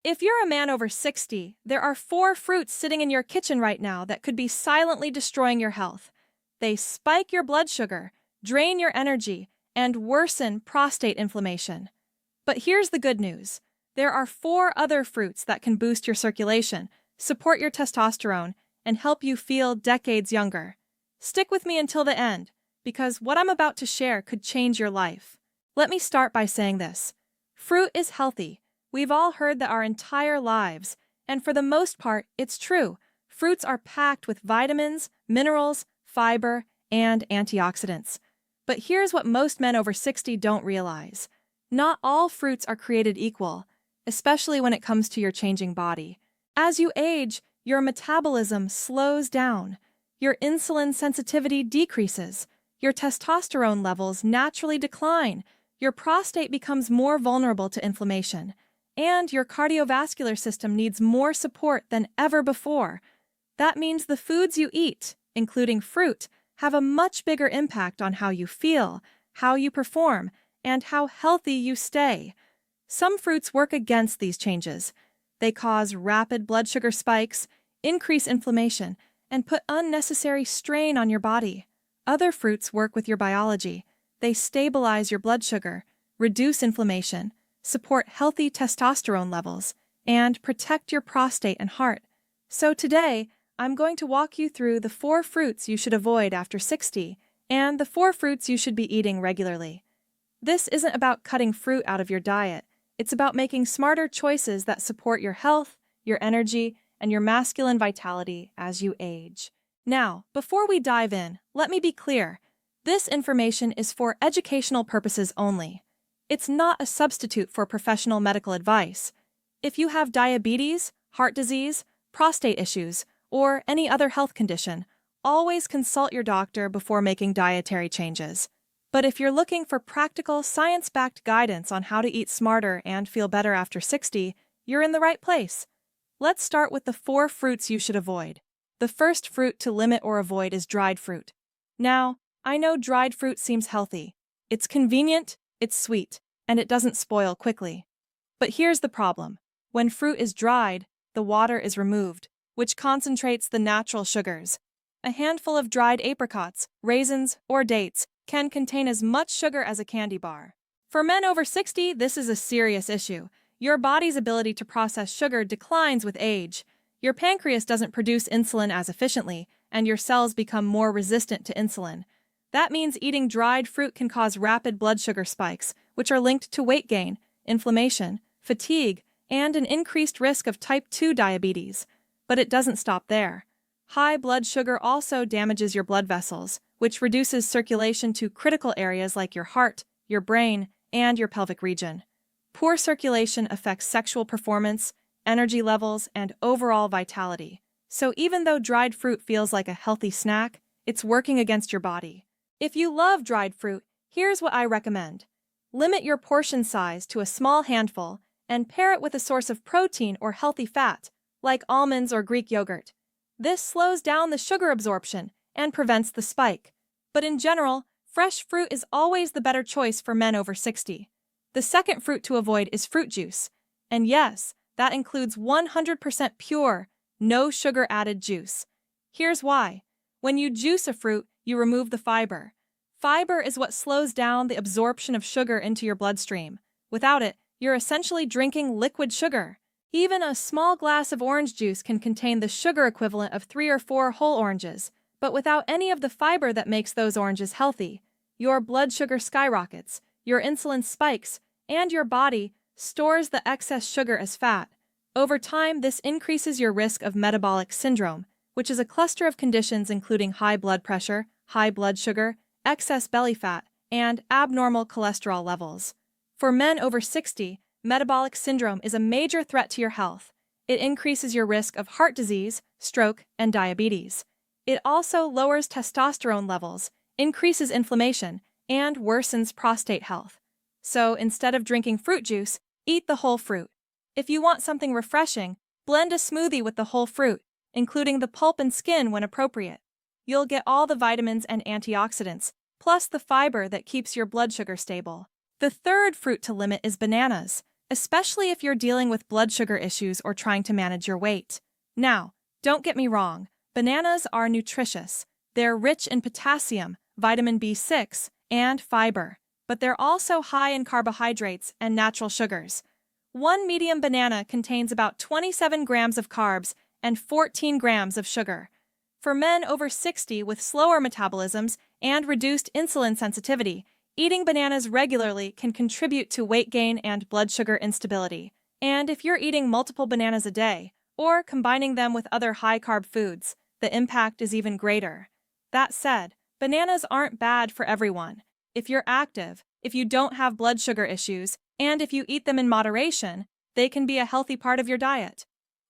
If you're a man over 60, there are 4 fruits sitting in your kitchen right now that could be silently destroying your health. They spike your blood sugar, drain your energy, and worsen prostate inflammation. But here's the good news. There are 4 other fruits that can boost your circulation, support your testosterone, and help you feel decades younger. Stick with me until the end, because what I'm about to share could change your life. Let me start by saying this. Fruit is healthy. We've all heard that our entire lives, and for the most part, it's true. Fruits are packed with vitamins, minerals, fiber, and antioxidants. But here's what most men over 60 don't realize. Not all fruits are created equal, especially when it comes to your changing body. As you age, your metabolism slows down, your insulin sensitivity decreases, your testosterone levels naturally decline, your prostate becomes more vulnerable to inflammation, and your cardiovascular system needs more support than ever before. That means the foods you eat, including fruit, have a much bigger impact on how you feel, how you perform, and how healthy you stay. Some fruits work against these changes. They cause rapid blood sugar spikes, increase inflammation, and put unnecessary strain on your body. Other fruits work with your biology. They stabilize your blood sugar, reduce inflammation, support healthy testosterone levels, and protect your prostate and heart. So today, I'm going to walk you through the 4 fruits you should avoid after 60 and the 4 fruits you should be eating regularly. This isn't about cutting fruit out of your diet. It's about making smarter choices that support your health, your energy, and your masculine vitality as you age. Now, before we dive in, let me be clear. This information is for educational purposes only. It's not a substitute for professional medical advice. If you have diabetes, heart disease, prostate issues, or any other health condition, always consult your doctor before making dietary changes. But if you're looking for practical, science-backed guidance on how to eat smarter and feel better after 60, you're in the right place. Let's start with the 4 fruits you should avoid. The first fruit to limit or avoid is dried fruit. Now, I know dried fruit seems healthy. It's convenient, it's sweet, and it doesn't spoil quickly. But here's the problem. When fruit is dried, the water is removed, which concentrates the natural sugars. A handful of dried apricots, raisins, or dates can contain as much sugar as a candy bar. For men over 60, this is a serious issue. Your body's ability to process sugar declines with age. Your pancreas doesn't produce insulin as efficiently, and your cells become more resistant to insulin. That means eating dried fruit can cause rapid blood sugar spikes, which are linked to weight gain, inflammation, fatigue, and an increased risk of type 2 diabetes. But it doesn't stop there. High blood sugar also damages your blood vessels, which reduces circulation to critical areas like your heart, your brain, and your pelvic region. Poor circulation affects sexual performance, energy levels, and overall vitality. So even though dried fruit feels like a healthy snack, it's working against your body. If you love dried fruit, here's what I recommend. Limit your portion size to a small handful and pair it with a source of protein or healthy fat, like almonds or Greek yogurt. This slows down the sugar absorption and prevents the spike. But in general, fresh fruit is always the better choice for men over 60. The second fruit to avoid is fruit juice. And yes, that includes 100% pure, no sugar added juice. Here's why. When you juice a fruit, you remove the fiber. Fiber is what slows down the absorption of sugar into your bloodstream. Without it, you're essentially drinking liquid sugar. Even a small glass of orange juice can contain the sugar equivalent of 3 or 4 whole oranges, but without any of the fiber that makes those oranges healthy, your blood sugar skyrockets, your insulin spikes, and your body stores the excess sugar as fat. Over time, this increases your risk of metabolic syndrome, which is a cluster of conditions including high blood pressure, high blood sugar, excess belly fat, and abnormal cholesterol levels. For men over 60, metabolic syndrome is a major threat to your health. It increases your risk of heart disease, stroke, and diabetes. It also lowers testosterone levels, increases inflammation, and worsens prostate health. So instead of drinking fruit juice, eat the whole fruit. If you want something refreshing, blend a smoothie with the whole fruit, including the pulp and skin when appropriate. You'll get all the vitamins and antioxidants, plus the fiber that keeps your blood sugar stable. The third fruit to limit is bananas. especially if you're dealing with blood sugar issues or trying to manage your weight. Now, don't get me wrong, bananas are nutritious. They're rich in potassium, vitamin B6, and fiber, but they're also high in carbohydrates and natural sugars. One medium banana contains about 27 grams of carbs and 14 grams of sugar. For men over 60 with slower metabolisms and reduced insulin sensitivity, eating bananas regularly can contribute to weight gain and blood sugar instability. And if you're eating multiple bananas a day, or combining them with other high-carb foods, the impact is even greater. That said, bananas aren't bad for everyone. If you're active, if you don't have blood sugar issues, and if you eat them in moderation, they can be a healthy part of your diet.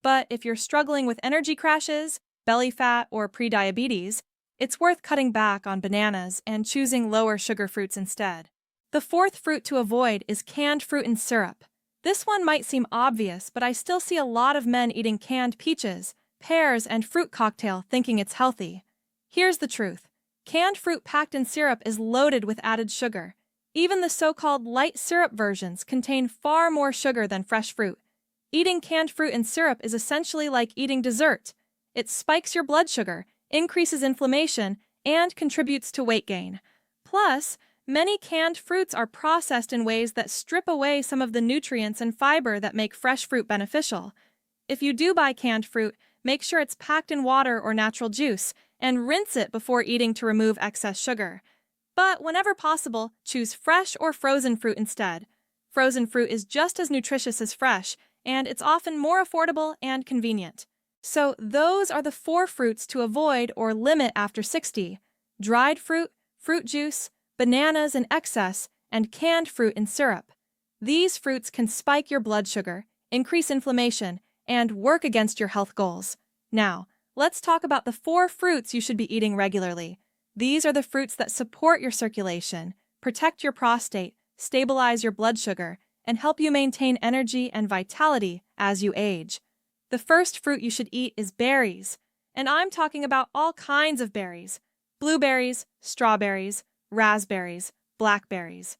But if you're struggling with energy crashes, belly fat, or prediabetes, it's worth cutting back on bananas and choosing lower sugar fruits instead. The fourth fruit to avoid is canned fruit in syrup. This one might seem obvious, but I still see a lot of men eating canned peaches, pears, and fruit cocktail thinking it's healthy. Here's the truth. Canned fruit packed in syrup is loaded with added sugar. Even the so-called light syrup versions contain far more sugar than fresh fruit. Eating canned fruit in syrup is essentially like eating dessert. It spikes your blood sugar, increases inflammation, and contributes to weight gain. Plus, many canned fruits are processed in ways that strip away some of the nutrients and fiber that make fresh fruit beneficial. If you do buy canned fruit, make sure it's packed in water or natural juice, and rinse it before eating to remove excess sugar. But whenever possible, choose fresh or frozen fruit instead. Frozen fruit is just as nutritious as fresh, and it's often more affordable and convenient. So those are the 4 fruits to avoid or limit after 60: dried fruit, fruit juice, bananas in excess, and canned fruit in syrup. These fruits can spike your blood sugar, increase inflammation, and work against your health goals. Now, let's talk about the 4 fruits you should be eating regularly. These are the fruits that support your circulation, protect your prostate, stabilize your blood sugar, and help you maintain energy and vitality as you age. The first fruit you should eat is berries, and I'm talking about all kinds of berries: blueberries, strawberries, raspberries, blackberries.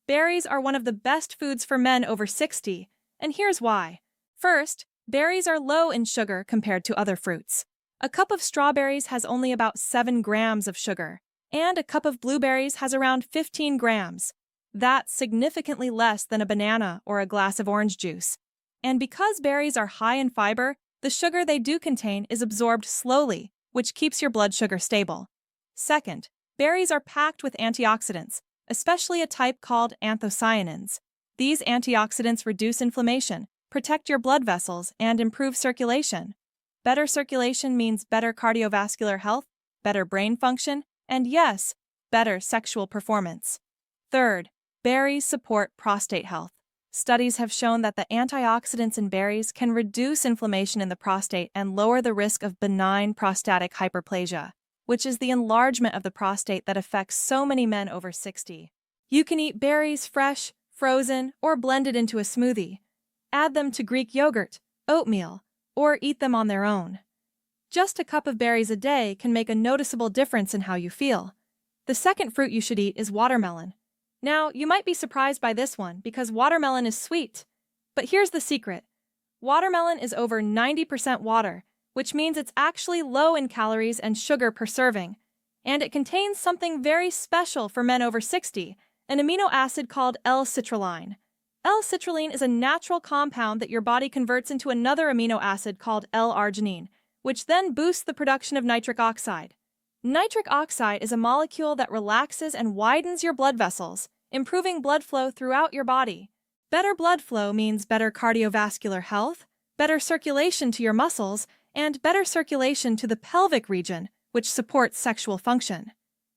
Berries are one of the best foods for men over 60, and here's why. First, berries are low in sugar compared to other fruits. A cup of strawberries has only about 7 grams of sugar, and a cup of blueberries has around 15 grams. That's significantly less than a banana or a glass of orange juice. And because berries are high in fiber, the sugar they do contain is absorbed slowly, which keeps your blood sugar stable. Second, berries are packed with antioxidants, especially a type called anthocyanins. These antioxidants reduce inflammation, protect your blood vessels, and improve circulation. Better circulation means better cardiovascular health, better brain function, and yes, better sexual performance. Third, berries support prostate health. Studies have shown that the antioxidants in berries can reduce inflammation in the prostate and lower the risk of benign prostatic hyperplasia, which is the enlargement of the prostate that affects so many men over 60. You can eat berries fresh, frozen, or blended into a smoothie. Add them to Greek yogurt, oatmeal, or eat them on their own. Just a cup of berries a day can make a noticeable difference in how you feel. The second fruit you should eat is watermelon. Now, you might be surprised by this one because watermelon is sweet. But here's the secret. Watermelon is over 90% water, which means it's actually low in calories and sugar per serving. And it contains something very special for men over 60, an amino acid called L-citrulline. L-citrulline is a natural compound that your body converts into another amino acid called L-arginine, which then boosts the production of nitric oxide. Nitric oxide is a molecule that relaxes and widens your blood vessels, improving blood flow throughout your body. Better blood flow means better cardiovascular health, better circulation to your muscles, and better circulation to the pelvic region, which supports sexual function.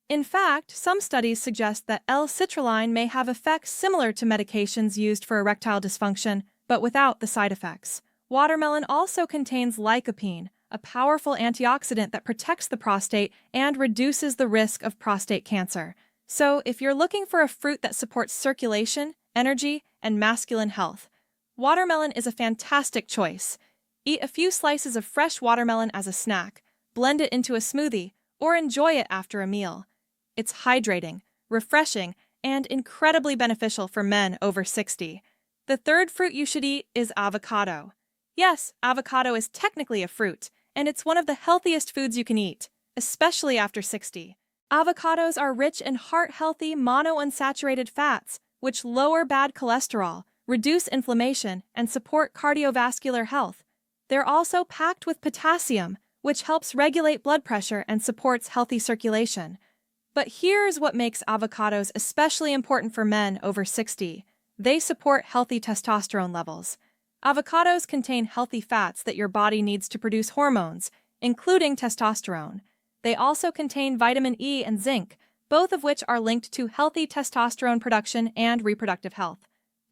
In fact, some studies suggest that L-citrulline may have effects similar to medications used for erectile dysfunction, but without the side effects. Watermelon also contains lycopene, a powerful antioxidant that protects the prostate and reduces the risk of prostate cancer. So, if you're looking for a fruit that supports circulation, energy, and masculine health, watermelon is a fantastic choice. Eat a few slices of fresh watermelon as a snack, blend it into a smoothie, or enjoy it after a meal. It's hydrating, refreshing, and incredibly beneficial for men over 60. The third fruit you should eat is avocado. Yes, avocado is technically a fruit, and it's one of the healthiest foods you can eat, especially after 60. Avocados are rich in heart-healthy monounsaturated fats, which lower bad cholesterol, reduce inflammation, and support cardiovascular health. They're also packed with potassium, which helps regulate blood pressure and supports healthy circulation. But here's what makes avocados especially important for men over 60. They support healthy testosterone levels. Avocados contain healthy fats that your body needs to produce hormones, including testosterone. They also contain vitamin E and zinc, both of which are linked to healthy testosterone production and reproductive health.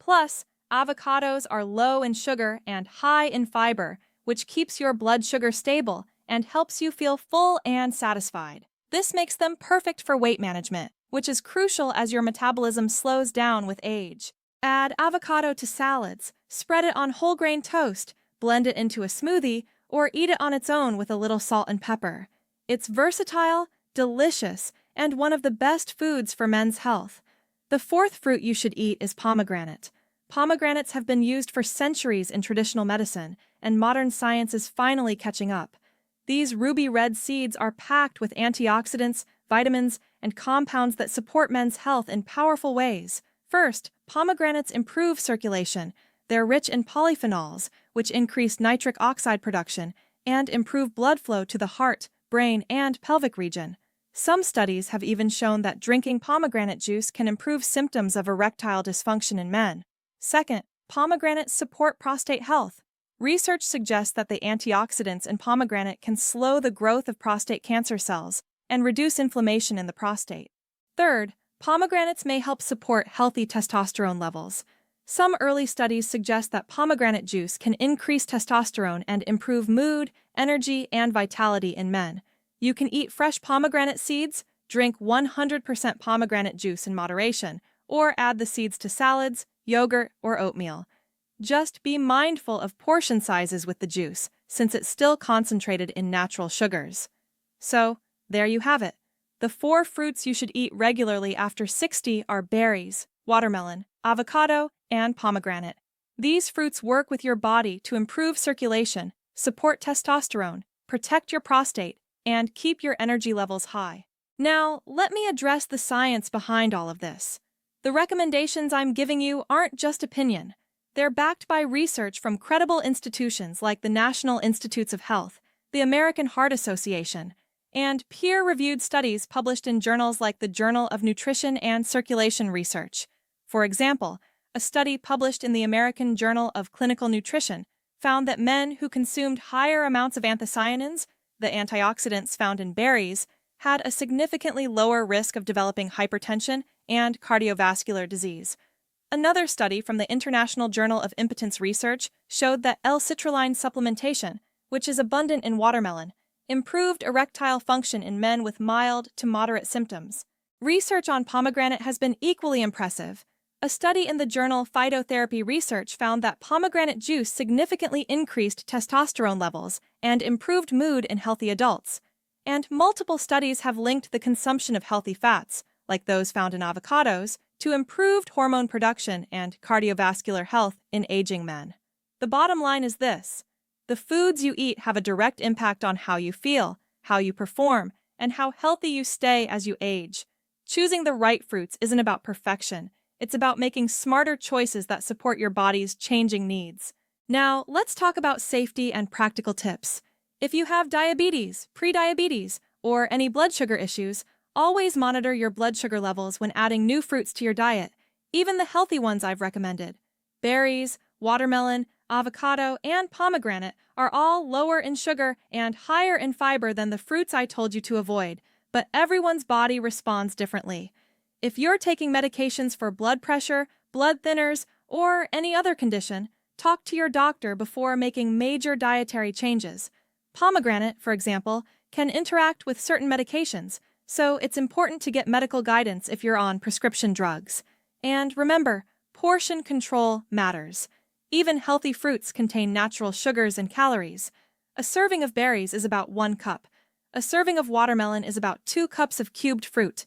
Plus, avocados are low in sugar and high in fiber, which keeps your blood sugar stable and helps you feel full and satisfied. This makes them perfect for weight management, which is crucial as your metabolism slows down with age. Add avocado to salads, spread it on whole grain toast, blend it into a smoothie, or eat it on its own with a little salt and pepper. It's versatile, delicious, and one of the best foods for men's health. The fourth fruit you should eat is pomegranate. Pomegranates have been used for centuries in traditional medicine, and modern science is finally catching up. These ruby red seeds are packed with antioxidants, vitamins, and compounds that support men's health in powerful ways. First, pomegranates improve circulation. They're rich in polyphenols, which increase nitric oxide production and improve blood flow to the heart, brain, and pelvic region. Some studies have even shown that drinking pomegranate juice can improve symptoms of erectile dysfunction in men. Second, pomegranates support prostate health. Research suggests that the antioxidants in pomegranate can slow the growth of prostate cancer cells and reduce inflammation in the prostate. Third, pomegranates may help support healthy testosterone levels. Some early studies suggest that pomegranate juice can increase testosterone and improve mood, energy, and vitality in men. You can eat fresh pomegranate seeds, drink 100% pomegranate juice in moderation, or add the seeds to salads, yogurt, or oatmeal. Just be mindful of portion sizes with the juice, since it's still concentrated in natural sugars. So, there you have it. The 4 fruits you should eat regularly after 60 are berries, watermelon, avocado, and pomegranate. These fruits work with your body to improve circulation, support testosterone, protect your prostate, and keep your energy levels high. Now, let me address the science behind all of this. The recommendations I'm giving you aren't just opinion. They're backed by research from credible institutions like the National Institutes of Health, the American Heart Association, and peer-reviewed studies published in journals like the Journal of Nutrition and Circulation Research. For example, a study published in the American Journal of Clinical Nutrition found that men who consumed higher amounts of anthocyanins, the antioxidants found in berries, had a significantly lower risk of developing hypertension and cardiovascular disease. Another study from the International Journal of Impotence Research showed that L-citrulline supplementation, which is abundant in watermelon, improved erectile function in men with mild to moderate symptoms. Research on pomegranate has been equally impressive. A study in the journal Phytotherapy Research found that pomegranate juice significantly increased testosterone levels and improved mood in healthy adults. And multiple studies have linked the consumption of healthy fats, like those found in avocados, to improved hormone production and cardiovascular health in aging men. The bottom line is this: the foods you eat have a direct impact on how you feel, how you perform, and how healthy you stay as you age. Choosing the right fruits isn't about perfection. It's about making smarter choices that support your body's changing needs. Now, let's talk about safety and practical tips. If you have diabetes, prediabetes, or any blood sugar issues, always monitor your blood sugar levels when adding new fruits to your diet, even the healthy ones I've recommended. Berries, watermelon, avocado, and pomegranate are all lower in sugar and higher in fiber than the fruits I told you to avoid, but everyone's body responds differently. If you're taking medications for blood pressure, blood thinners, or any other condition, talk to your doctor before making major dietary changes. Pomegranate, for example, can interact with certain medications, so it's important to get medical guidance if you're on prescription drugs. And remember, portion control matters. Even healthy fruits contain natural sugars and calories. A serving of berries is about 1 cup. A serving of watermelon is about 2 cups of cubed fruit.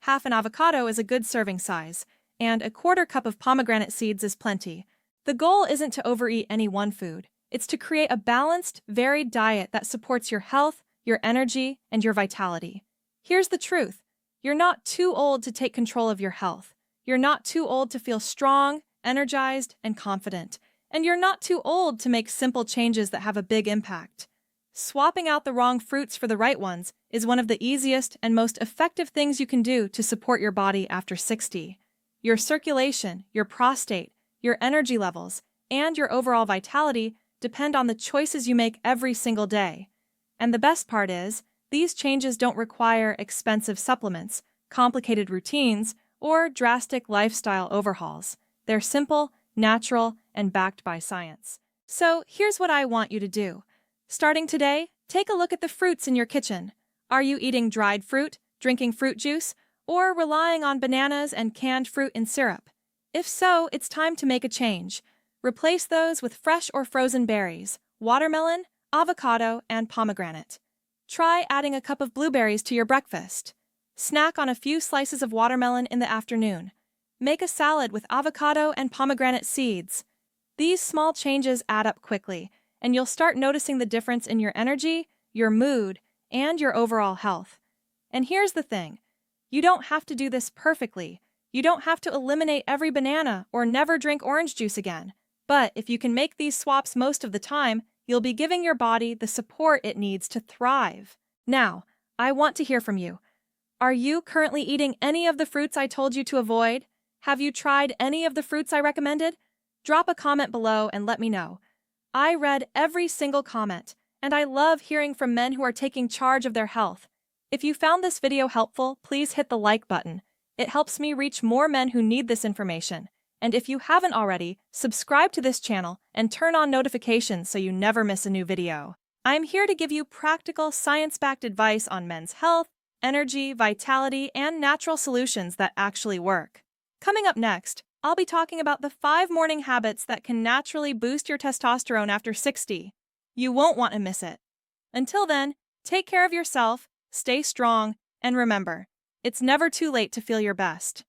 Half an avocado is a good serving size, and a 1/4 cup of pomegranate seeds is plenty. The goal isn't to overeat any one food. It's to create a balanced, varied diet that supports your health, your energy, and your vitality. Here's the truth. You're not too old to take control of your health. You're not too old to feel strong, energized, and confident. And you're not too old to make simple changes that have a big impact. Swapping out the wrong fruits for the right ones is one of the easiest and most effective things you can do to support your body after 60. Your circulation, your prostate, your energy levels, and your overall vitality depend on the choices you make every single day. And the best part is, these changes don't require expensive supplements, complicated routines, or drastic lifestyle overhauls. They're simple, natural, and backed by science. So here's what I want you to do. Starting today, take a look at the fruits in your kitchen. Are you eating dried fruit, drinking fruit juice, or relying on bananas and canned fruit in syrup? If so, it's time to make a change. Replace those with fresh or frozen berries, watermelon, avocado, and pomegranate. Try adding a cup of blueberries to your breakfast. Snack on a few slices of watermelon in the afternoon. Make a salad with avocado and pomegranate seeds. These small changes add up quickly, and you'll start noticing the difference in your energy, your mood, and your overall health. And here's the thing. You don't have to do this perfectly. You don't have to eliminate every banana or never drink orange juice again. But if you can make these swaps most of the time, you'll be giving your body the support it needs to thrive. Now, I want to hear from you. Are you currently eating any of the fruits I told you to avoid? Have you tried any of the fruits I recommended? Drop a comment below and let me know. I read every single comment, and I love hearing from men who are taking charge of their health. If you found this video helpful, please hit the like button. It helps me reach more men who need this information. And if you haven't already, subscribe to this channel and turn on notifications so you never miss a new video. I'm here to give you practical, science-backed advice on men's health, energy, vitality, and natural solutions that actually work. Coming up next, I'll be talking about the 5 morning habits that can naturally boost your testosterone after 60. You won't want to miss it. Until then, take care of yourself, stay strong, and remember, it's never too late to feel your best.